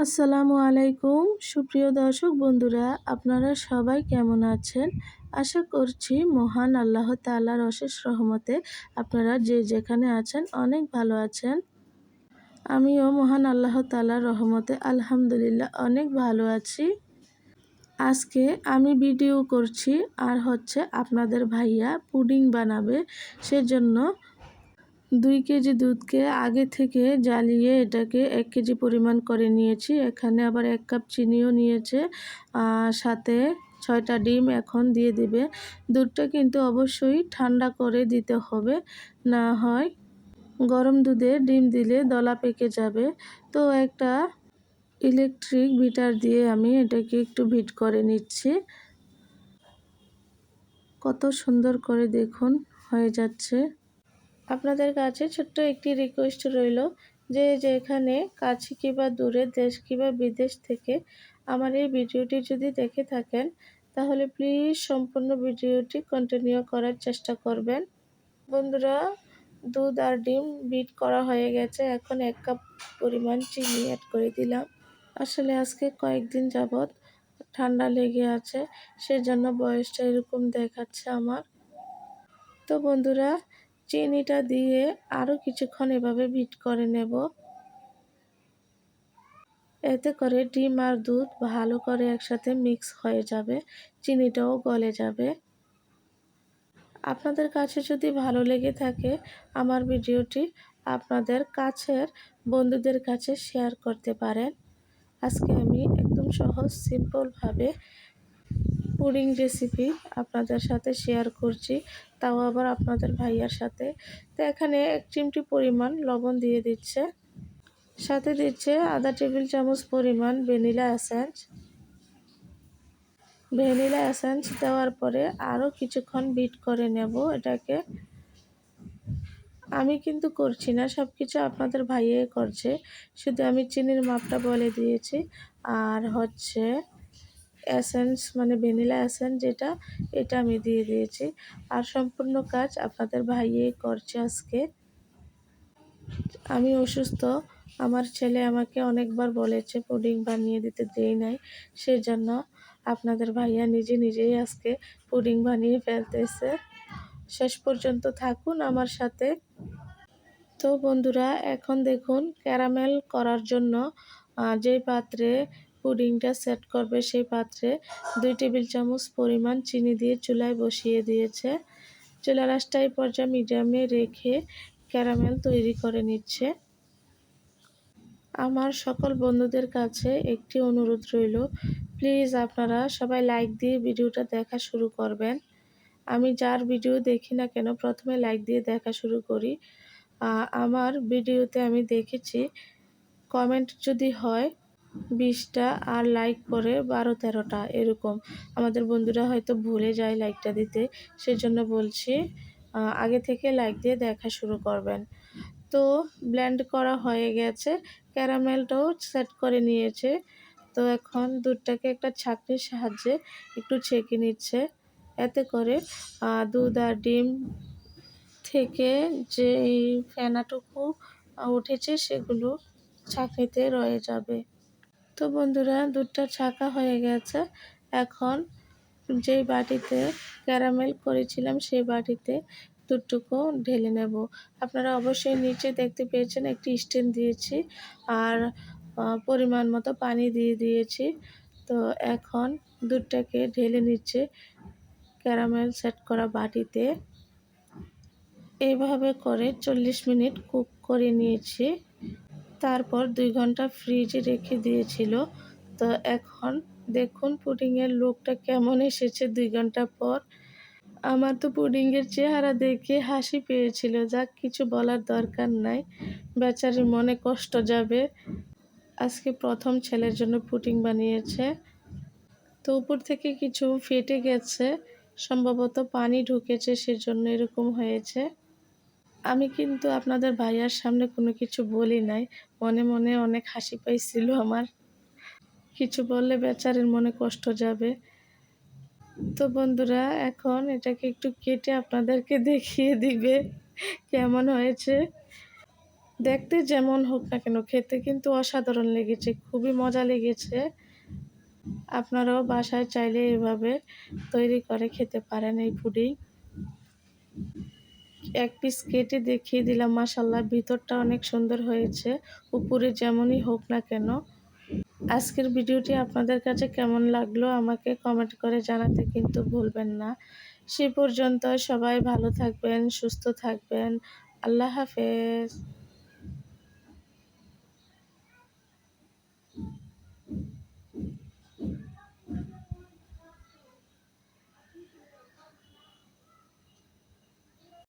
আসসালামু আলাইকুম সুপ্রিয় দর্শক বন্ধুরা, আপনারা সবাই কেমন আছেন? আশা করছি মহান আল্লাহ তাআলার অশেষ রহমতে আপনারা যে যেখানে আছেন অনেক ভালো আছেন। আমিও মহান আল্লাহ তাআলার রহমতে আলহামদুলিল্লাহ অনেক ভালো আছি। আজকে আমি ভিডিও করছি আর আপনাদের ভাইয়া পুডিং বানাবে, সেজন্য 2 কেজি দুধকে আগে থেকে জ্বালিয়ে এটাকে 1 কেজি পরিমাণ করে নিয়েছি। এখানে আবার 1 কাপ চিনিও নিয়েছে, সাথে 6টা ডিম এখন দিয়ে দিবে। দুধটা কিন্তু অবশ্যই ঠান্ডা করে দিতে হবে, না হয় গরম দুধে ডিম দিলে দলা পেকে যাবে। তো একটা ইলেকট্রিক বিটার দিয়ে আমি এটাকে একটু বিট করে নিচ্ছি। কত সুন্দর করে দেখুন হয়ে যাচ্ছে। আপনাদের কাছে ছোট্ট একটি রিকোয়েস্ট রইল, যে যেখানে কাছে কিংবা দূরে, দেশ কিংবা বিদেশ থেকে আমার এই ভিডিওটি যদি দেখে থাকেন, তাহলে প্লিজ সম্পূর্ণ ভিডিওটি কন্টিনিউ করার চেষ্টা করবেন। বন্ধুরা, দুধ আর ডিম বিট করা হয়ে গেছে। এখন 1 কাপ পরিমাণ চিনি অ্যাড করে দিলাম। আসলে আজকে কয়েকদিন যাবৎ ঠান্ডা লেগে আছে, সেজন্য বয়সটা এরকম দেখাচ্ছে আমার। তো বন্ধুরা, চিনিটা দিয়ে আরও কিছুক্ষণ এভাবে বিট করে নেব। এতে করে ডিম আর দুধ ভালো করে একসাথে মিক্স হয়ে যাবে, চিনিটাও গলে যাবে। আপনাদের কাছে যদি ভালো লেগে থাকে আমার ভিডিওটি, আপনাদের কাছের বন্ধুদের কাছে শেয়ার করতে পারেন। আজকে আমি একদম সহজ সিম্পলভাবে পুডিং রেসিপি আপনাদের সাথে শেয়ার করছি, তাও আবার আপনাদের ভাইয়ার সাথে। তো এখানে 1 চিমটি পরিমাণ লবণ দিয়ে দিচ্ছে, সাথে দিচ্ছে আধা টেবিল চামচ পরিমাণ ভ্যানিলা এসেন্স। ভ্যানিলা এসেন্স দেওয়ার পরে আরও কিছুক্ষণ বিট করে নেব এটাকে। আমি কিন্তু করছি না, সব কিছু আপনাদের ভাইয়াই করছে, শুধু আমি চিনির মাপটা বলে দিয়েছি। আর এসেন্স মানে ভ্যানিলা এসেন্স যেটা, এটা আমি দিয়ে দিয়েছি। আর সম্পূর্ণ কাজ আপনাদের ভাইয়াই করছে আজকে। আমি অসুস্থ, আমার ছেলে আমাকে অনেকবার বলেছে পুডিং বানিয়ে দিতে, দেই নাই, সেজন্য আপনাদের ভাইয়া নিজেই আজকে পুডিং বানিয়ে ফেলতেছে। শেষ পর্যন্ত থাকুন আমার সাথে। তো বন্ধুরা, এখন দেখুন ক্যারামেল করার জন্য যে পাত্রে পুডিংটা সেট করবে, সেই পাত্রে 2 টেবিল চামচ পরিমাণ চিনি দিয়ে চুলায় বসিয়ে দিয়েছে। চুলার আঁচটা এই পর্যায়ে মিডিয়ামে রেখে ক্যারামেল তৈরি করে নিচ্ছে। আমার সকল বন্ধুদের কাছে একটি অনুরোধ রইল, প্লিজ আপনারা সবাই লাইক দিয়ে ভিডিওটা দেখা শুরু করবেন। আমি যার ভিডিও দেখি না কেন প্রথমে লাইক দিয়ে দেখা শুরু করি। আমার ভিডিওতে আমি দেখেছি কমেন্ট যদি হয় 20টা আর লাইক করে 12-13টা এরকম। আমাদের বন্ধুরা হয়তো ভুলে যায় লাইকটা দিতে, সেজন্য বলছি আগে থেকে লাইক দিয়ে দেখা শুরু করবেন। তো ব্লেন্ড করা হয়ে গেছে, ক্যারামেলটাও সেট করে নিয়েছে। তো এখন দুধটাকে একটা ছাঁকনির সাহায্যে একটু ছেঁকে নিচ্ছে। এতে করে দুধ আর ডিম থেকে যে ফেনাটুকু উঠেছে সেগুলো ছাঁকনিতে রয়ে যাবে। তো বন্ধুরা, দুধটা ছাঁকা হয়ে গেছে। এখন যেই বাটিতে ক্যারামেল করেছিলাম সেই বাটিতে দুধটুকু ঢেলে নেব। আপনারা অবশ্যই নিচে দেখতে পেয়েছেন একটি স্ট্যান্ড দিয়েছি, আর পরিমাণ মতো পানি দিয়ে দিয়েছি। তো এখন দুধটাকে ঢেলে নিচ্ছে ক্যারামেল সেট করা বাটিতে। এইভাবে করে 40 মিনিট কুক করে নিয়েছি। তারপর 2 ঘন্টা ফ্রিজে রেখে দিয়েছিল। তো এখন দেখুন পুডিংয়ের লুকটা কেমন এসেছে 2 ঘন্টা পর। আমার তো পুডিংয়ের চেহারা দেখে হাসি পেয়েছিল, যাক কিছু বলার দরকার নাই, বেচারির মনে কষ্ট যাবে। আজকে প্রথম ছেলের জন্য পুডিং বানিয়েছে। তো উপর থেকে কিছু ফেটে গেছে, সম্ভবত পানি ঢুকেছে, সেজন্য এরকম হয়েছে। আমি কিন্তু আপনাদের ভাইয়ার সামনে কোনো কিছু বলি নাই, মনে মনে অনেক হাসি পাইছিল আমার। কিছু বললে বেচারির মনে কষ্ট যাবে। তো বন্ধুরা, এখন এটাকে একটু কেটে আপনাদেরকে দেখিয়ে দিবে কেমন হয়েছে। দেখতে যেমন হোক না কেন খেতে কিন্তু অসাধারণ লেগেছে, খুবই মজা লেগেছে। আপনারাও বাসায় চাইলে এভাবে তৈরি করে খেতে পারেন এই পুডিং। এক পিস কেটে দেখিয়ে দিলাম, মাশাআল্লাহ ভিতরটা অনেক সুন্দর হয়েছে, উপরে যেমনই হোক না কেন। আজকের ভিডিওটি আপনাদের কাছে কেমন লাগলো আমাকে কমেন্ট করে জানাতে কিন্তু ভুলবেন না। সে পর্যন্ত সবাই ভালো থাকবেন, সুস্থ থাকবেন। আল্লাহ হাফেজ।